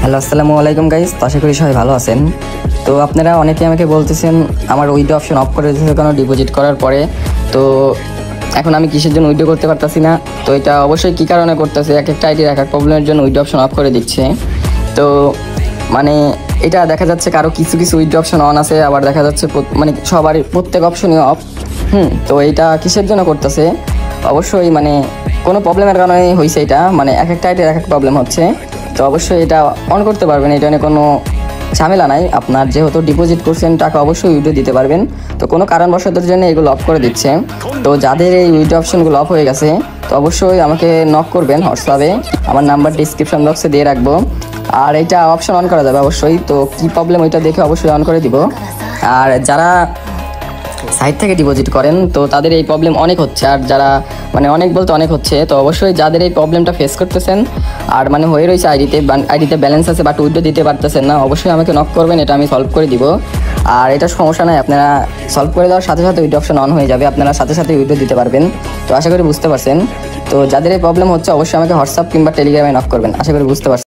Hello, আসসালামু আলাইকুম guys. তো আশা করি সবাই ভালো আছেন। তো আপনারা অনেকে আমাকে বলতেছেন আমার উইথড্র অপশন অফ করে দিয়েছে কেন ডিপোজিট করার পরে। তো এখন আমি কিসের জন্য উইথড্র করতে পারতাছি না। তো এটা অবশ্যই কী কারণে করতেছে, এক একটা আইডির এক এক প্রবলেমের জন্য উইথড্র অপশন অফ করে দিচ্ছে। তো মানে এটা দেখা যাচ্ছে কারো কিছু কিছু উইথড্র অপশন অন আছে, আবার দেখা যাচ্ছে মানে সবারই প্রত্যেক অপশনই অফ। তো এইটা কিসের জন্য করতেছে, অবশ্যই মানে কোনো প্রবলেমের কারণে হয়েছে এটা, মানে এক একটা আইডির এক এক প্রবলেম হচ্ছে। তো অবশ্যই এটা অন করতে পারবেন, এটা নিয়ে কোনো ঝামেলা নাই। আপনার যেহেতু ডিপোজিট করছেন টাকা অবশ্যই উইথড্র দিতে পারবেন। তো কোনো কারণবশতের জন্য এগুলো অফ করে দিচ্ছে। তো যাদের এই উইথড্র অপশনগুলো অফ হয়ে গেছে তো অবশ্যই আমাকে নক করবেন হোয়াটসঅ্যাপে, আমার নাম্বার ডিসক্রিপশন বক্সে দিয়ে রাখবো। আর এটা অপশন অন করা যাবে অবশ্যই। তো কী প্রবলেম ওইটা দেখে অবশ্যই অন করে দিব। আর যারা সাইট থেকে ডিপোজিট করেন তো তাদের এই প্রবলেম অনেক হচ্ছে, আর যারা মানে অনেক বলতে অনেক হচ্ছে। তো অবশ্যই যাদের এই প্রবলেমটা ফেস করতেছেন আর মানে হয়ে রয়েছে আইডিতে ব্যালেন্স আছে বাট উইথড্র দিতে পারতেছেন না, অবশ্যই আমাকে নক করবেন, এটা আমি সলভ করে দিব। আর এটা সমস্যা নাই, আপনারা সলভ করে দেওয়ার সাথে সাথে উইথড্র অপশন অন হয়ে যাবে, আপনারা সাথে সাথে উইথড্র দিতে পারবেন। তো আশা করি বুঝতে পারছেন। তো যাদের এই প্রবলেম হচ্ছে অবশ্যই আমাকে হোয়াটসঅ্যাপ কিংবা টেলিগ্রামে নক করবেন, আশা করি বুঝতে পারছেন।